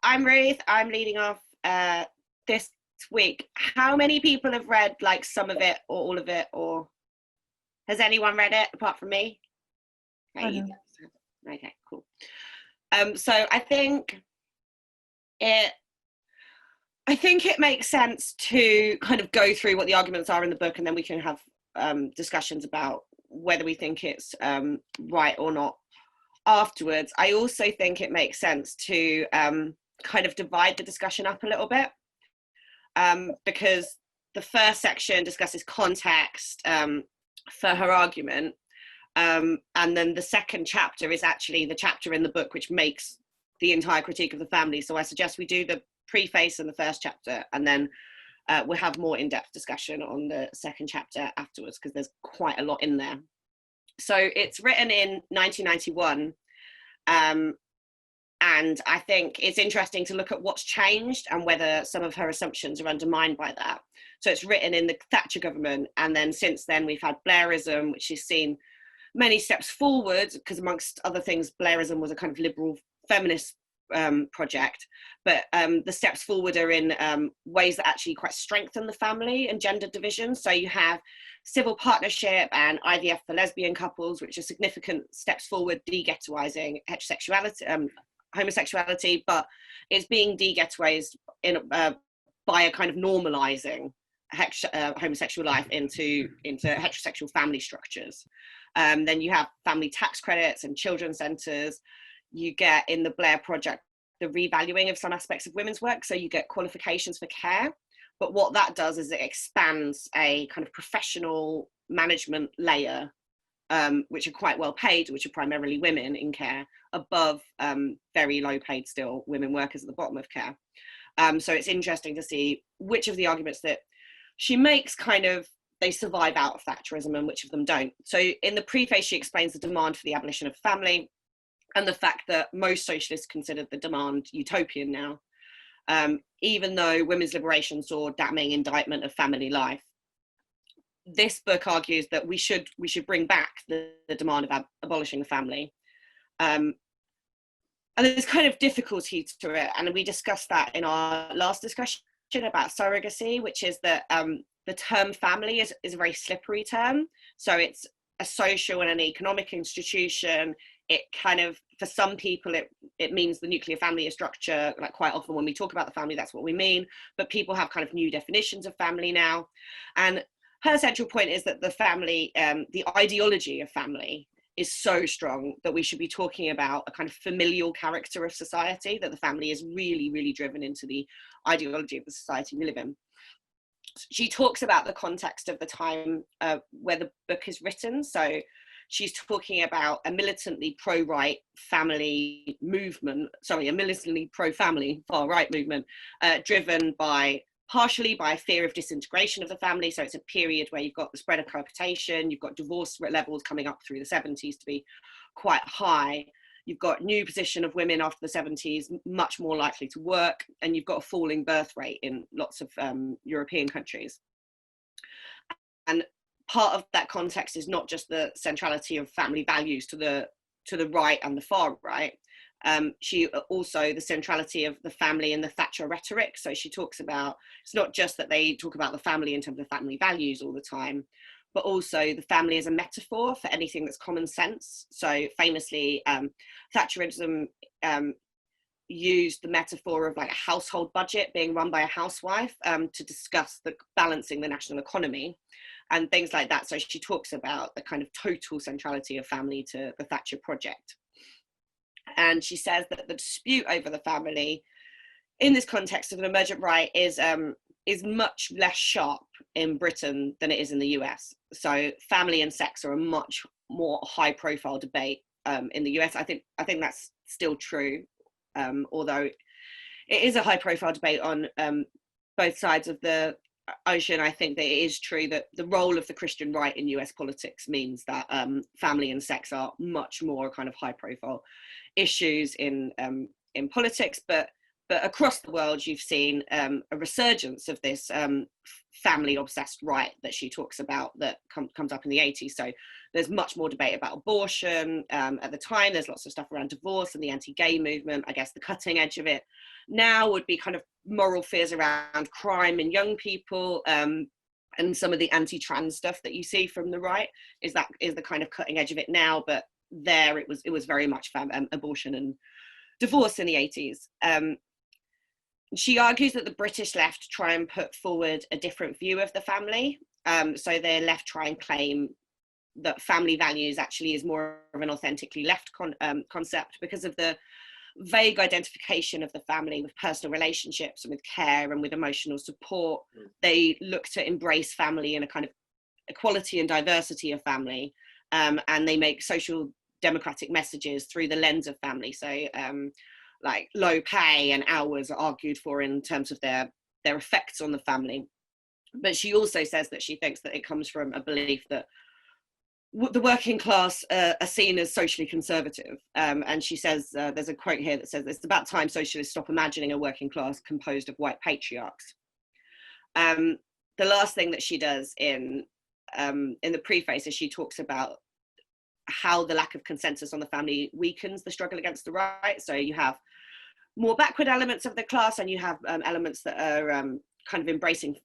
I'm Ruth. I'm leading off this week. How many people have read like some of it or all of it, or has anyone read it apart from me? Okay, okay, cool. So I think it makes sense to kind of go through what the arguments are in the book, and then we can have discussions about whether we think it's right or not afterwards. I also think it makes sense to kind of divide the discussion up a little bit, because the first section discusses context for her argument, and then the second chapter is actually the chapter in the book which makes the entire critique of the family. So I suggest we do the preface in the first chapter, and then we'll have more in-depth discussion on the second chapter afterwards, because there's quite a lot in there. So it's written in 1991, and I think it's interesting to look at what's changed and whether some of her assumptions are undermined by that. So it's written in the Thatcher government, and then since then we've had Blairism, which has seen many steps forward, because amongst other things, Blairism was a kind of liberal feminist project, but the steps forward are in ways that actually quite strengthen the family and gender division. So you have civil partnership and IVF for lesbian couples, which are significant steps forward, de-ghettoising heterosexuality, homosexuality, but it's being de-ghettoised by a kind of normalising homosexual life into heterosexual family structures. Then you have family tax credits and children's centres. You get in the Blair project the revaluing of some aspects of women's work, so you get qualifications for care, but what that does is it expands a kind of professional management layer, which are quite well paid, which are primarily women in care, above very low paid still women workers at the bottom of care. So it's interesting to see which of the arguments that she makes kind of they survive out of Thatcherism and which of them don't. So in the preface she explains the demand for the abolition of family, and the fact that most socialists consider the demand utopian now, even though women's liberation saw damning indictment of family life. This book argues that we should bring back the demand of abolishing the family. And there's kind of difficulty to it, and we discussed that in our last discussion about surrogacy, which is that the term family is a very slippery term. So it's a social and an economic institution. It kind of, for some people, it means the nuclear family structure. Like quite often when we talk about the family, that's what we mean. But people have kind of new definitions of family now. And her central point is that the family, the ideology of family is so strong that we should be talking about a kind of familial character of society, that the family is really, really driven into the ideology of the society we live in. She talks about the context of the time where the book is written. So she's talking about a militantly pro-right family movement, sorry, a militantly pro-family far-right movement, driven partially by fear of disintegration of the family. So it's a period where you've got the spread of cohabitation, you've got divorce levels coming up through the 70s to be quite high. You've got new position of women after the 70s, much more likely to work, and you've got a falling birth rate in lots of European countries. And part of that context is not just the centrality of family values to the right and the far right. She also the centrality of the family in the Thatcher rhetoric. So she talks about, it's not just that they talk about the family in terms of family values all the time, but also the family as a metaphor for anything that's common sense. So famously, Thatcherism used the metaphor of like a household budget being run by a housewife to discuss the balancing the national economy and things like that. So she talks about the kind of total centrality of family to the Thatcher project. And she says that the dispute over the family in this context of an emergent right is much less sharp in Britain than it is in the US. So family and sex are a much more high profile debate in the US. I think that's still true, although it is a high profile debate on both sides of the ocean. I think that it is true that the role of the Christian right in US politics means that family and sex are much more kind of high profile issues in politics, but But across the world, you've seen a resurgence of this family obsessed right that she talks about that comes up in the 80s. So there's much more debate about abortion. At the time, there's lots of stuff around divorce and the anti-gay movement. I guess the cutting edge of it now would be kind of moral fears around crime in young people, and some of the anti-trans stuff that you see from the right is the kind of cutting edge of it now. But there it was very much abortion and divorce in the 80s. She argues that the British left try and put forward a different view of the family. So the left try and claim that family values actually is more of an authentically left concept because of the vague identification of the family with personal relationships and with care and with emotional support. They look to embrace family in a kind of equality and diversity of family, and they make social democratic messages through the lens of family. So like low pay and hours are argued for in terms of their effects on the family. But she also says that she thinks that it comes from a belief that the working class are seen as socially conservative. And she says, there's a quote here that says, it's about time socialists stop imagining a working class composed of white patriarchs. The last thing that she does in the preface is she talks about how the lack of consensus on the family weakens the struggle against the right. So you have more backward elements of the class, and you have elements that are kind of embracing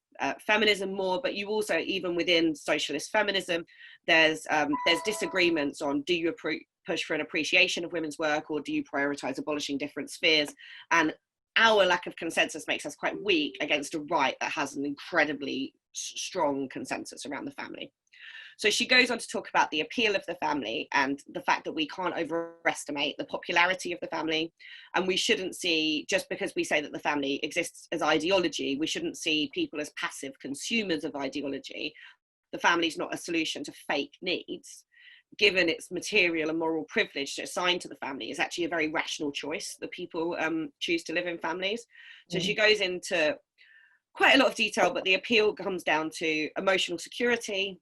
feminism more, but you also, even within socialist feminism, there's disagreements on, do you push for an appreciation of women's work, or do you prioritize abolishing different spheres? And our lack of consensus makes us quite weak against a right that has an incredibly strong consensus around the family. So she goes on to talk about the appeal of the family and the fact that we can't overestimate the popularity of the family. And we shouldn't see, just because we say that the family exists as ideology, we shouldn't see people as passive consumers of ideology. The family is not a solution to fake needs. Given its material and moral privilege assigned to the family, is actually a very rational choice that people choose to live in families. So she goes into quite a lot of detail, but the appeal comes down to emotional security,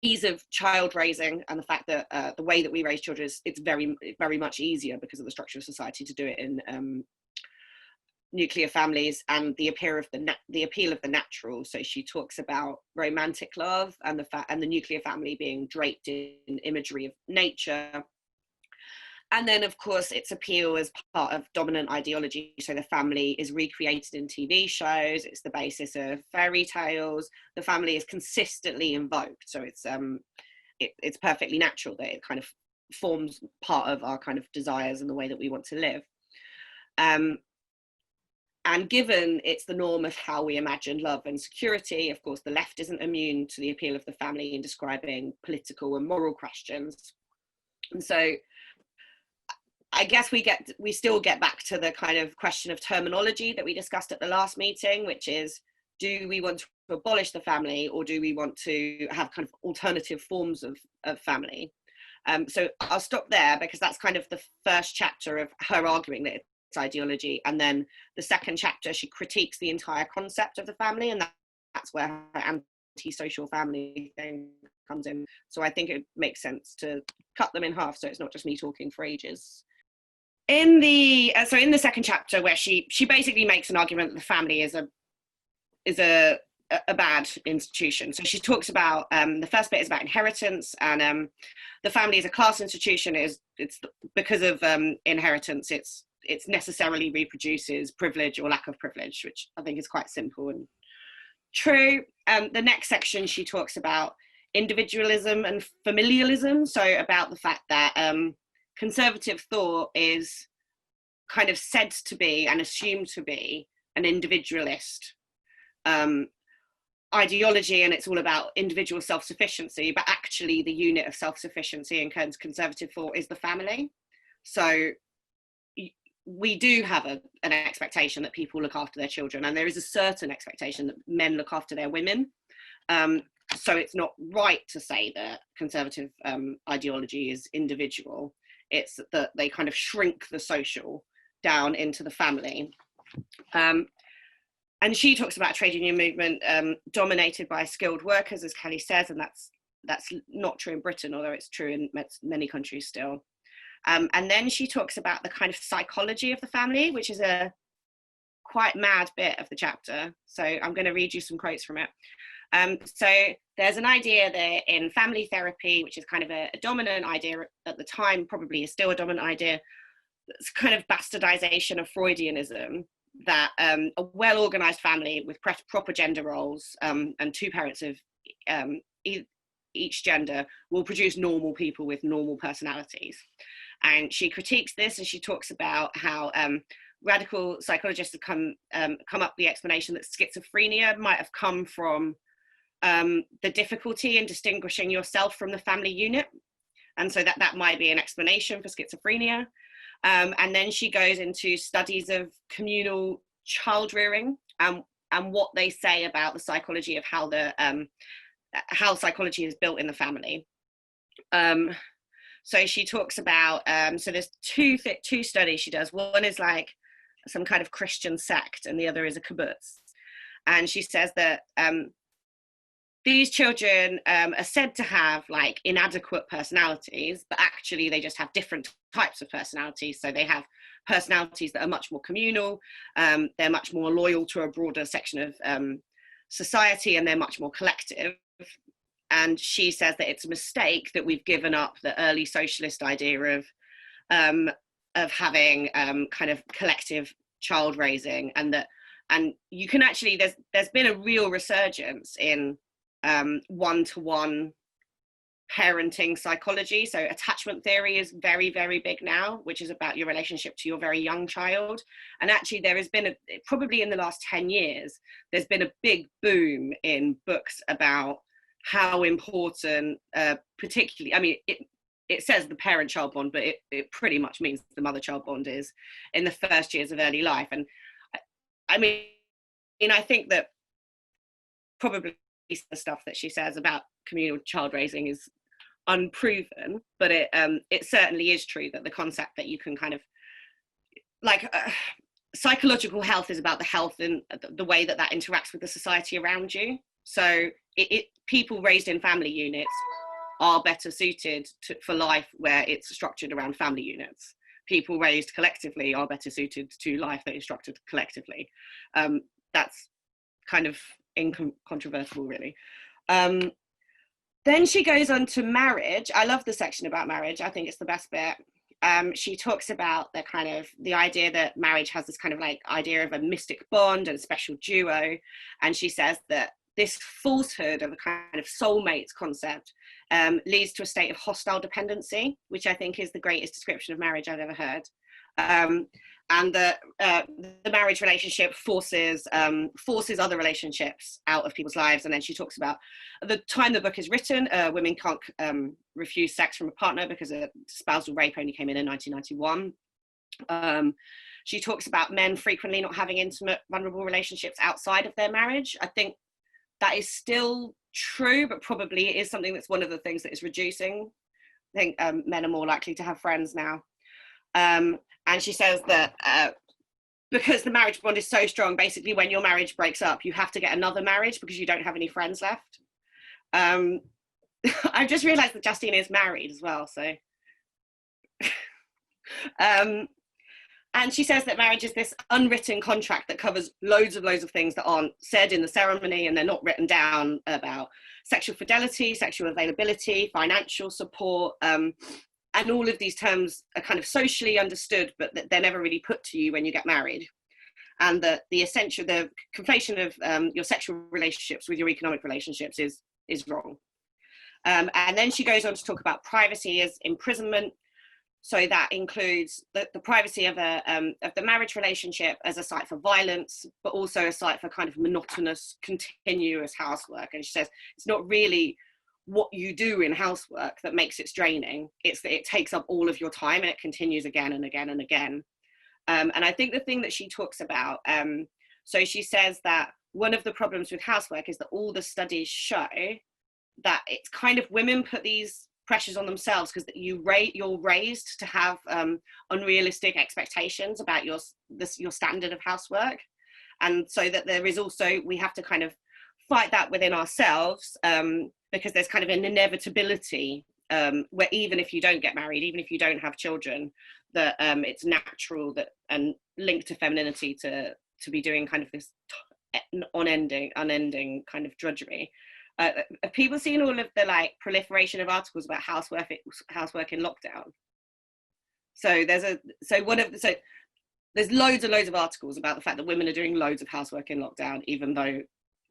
ease of child raising, and the fact that the way that we raise children it's very much easier because of the structure of society to do it in nuclear families, and the appeal of the natural. So she talks about romantic love and the nuclear family being draped in imagery of nature. And then, of course, its appeal as part of dominant ideology. So the family is recreated in TV shows. It's the basis of fairy tales. The family is consistently invoked. So it's perfectly natural that it kind of forms part of our kind of desires and the way that we want to live. And given it's the norm of how we imagine love and security, of course, the left isn't immune to the appeal of the family in describing political and moral questions. And so I guess we still get back to the kind of question of terminology that we discussed at the last meeting, which is, do we want to abolish the family, or do we want to have kind of alternative forms of family? So I'll stop there, because that's kind of the first chapter of her arguing that it's ideology. And then the second chapter, she critiques the entire concept of the family, and that's where her anti-social family thing comes in. So I think it makes sense to cut them in half, so it's not just me talking for ages. In the second chapter, where she basically makes an argument that the family is a bad institution. So she talks about the first bit is about inheritance, and the family as a class institution it's because of inheritance. It's necessarily reproduces privilege or lack of privilege, which I think is quite simple and true. The next section, she talks about individualism and familialism. So about the fact that conservative thought is kind of said to be and assumed to be an individualist ideology, and it's all about individual self-sufficiency, but actually the unit of self-sufficiency in conservative thought is the family. So we do have an expectation that people look after their children, and there is a certain expectation that men look after their women. So it's not right to say that conservative ideology is individual. It's that they kind of shrink the social down into the family. And she talks about a trade union movement dominated by skilled workers, as Kelly says, and that's not true in Britain, although it's true in many countries still. And then she talks about the kind of psychology of the family, which is a quite mad bit of the chapter. So I'm going to read you some quotes from it. So there's an idea there in family therapy, which is kind of a dominant idea at the time, probably is still a dominant idea. It's kind of bastardization of Freudianism, that a well-organized family with proper gender roles and two parents of each gender will produce normal people with normal personalities. And she critiques this, and she talks about how radical psychologists have come up with the explanation that schizophrenia might have come from the difficulty in distinguishing yourself from the family unit. And so that might be an explanation for schizophrenia. And then she goes into studies of communal child rearing and what they say about the psychology of how psychology is built in the family. So she talks about, so there's two studies she does. One is like some kind of Christian sect, and the other is a kibbutz. And she says that these children are said to have like inadequate personalities, but actually they just have different types of personalities. So they have personalities that are much more communal, they're much more loyal to a broader section of society, and they're much more collective. And she says that it's a mistake that we've given up the early socialist idea of having kind of collective child raising, and you can actually, there's been a real resurgence in one-to-one parenting psychology. So attachment theory is very, very big now, which is about your relationship to your very young child. And actually there has been probably in the last 10 years, there's been a big boom in books about how important, particularly, I mean, it says the parent-child bond, but it pretty much means the mother-child bond is in the first years of early life. And I mean, I think that probably the stuff that she says about communal child raising is unproven, but it certainly is true that the concept that you can kind of, like, psychological health is about the health and the way that interacts with the society around you. So people raised in family units are better suited for life where it's structured around family units. People raised collectively are better suited to life that is structured collectively. That's kind of incontrovertible, really. Then she goes on to marriage. I love the section about marriage. I think it's the best bit. She talks about the idea that marriage has this kind of like idea of a mystic bond and a special duo. And she says that this falsehood of a kind of soulmates concept leads to a state of hostile dependency, which I think is the greatest description of marriage I've ever heard. And the marriage relationship forces other relationships out of people's lives. And then she talks about at the time the book is written, women can't refuse sex from a partner because spousal rape only came in 1991. She talks about men frequently not having intimate, vulnerable relationships outside of their marriage. I think that is still true, but probably it is something that's one of the things that is reducing. I think men are more likely to have friends now. And she says that because the marriage bond is so strong, basically when your marriage breaks up, you have to get another marriage because you don't have any friends left. I've just realized that Justine is married as well, so. And she says that marriage is this unwritten contract that covers loads of things that aren't said in the ceremony, and they're not written down, about sexual fidelity, sexual availability, financial support, and all of these terms are kind of socially understood, but they're never really put to you when you get married. And the conflation of your sexual relationships with your economic relationships is wrong. And then she goes on to talk about privacy as imprisonment. So that includes the privacy of the marriage relationship as a site for violence, but also a site for kind of monotonous, continuous housework. And she says it's not really what you do in housework that makes it draining. It's that it takes up all of your time and it continues again and again and again. And I think the thing that she talks about, so she says that one of the problems with housework is that all the studies show that it's kind of women put these pressures on themselves because you're raised to have unrealistic expectations about your standard of housework. And so that there is also, we have to kind of fight that within ourselves, because there's kind of an inevitability where even if you don't get married, even if you don't have children, that it's natural that and linked to femininity to be doing kind of this unending kind of drudgery. Have people seen all of the like proliferation of articles about housework in lockdown? So there's loads and loads of articles about the fact that women are doing loads of housework in lockdown, even though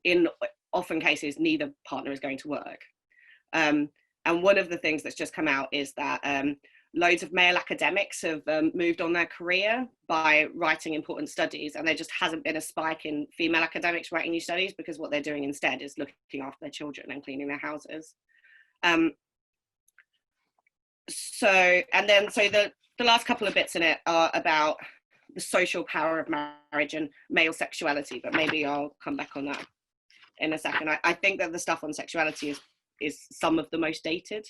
in often cases neither partner is going to work. And one of the things that's just come out is that loads of male academics have moved on their career by writing important studies, and there just hasn't been a spike in female academics writing new studies, because what they're doing instead is looking after their children and cleaning their houses. So the last couple of bits in it are about the social power of marriage and male sexuality, but maybe I'll come back on that in a second. I think that the stuff on sexuality is some of the most dated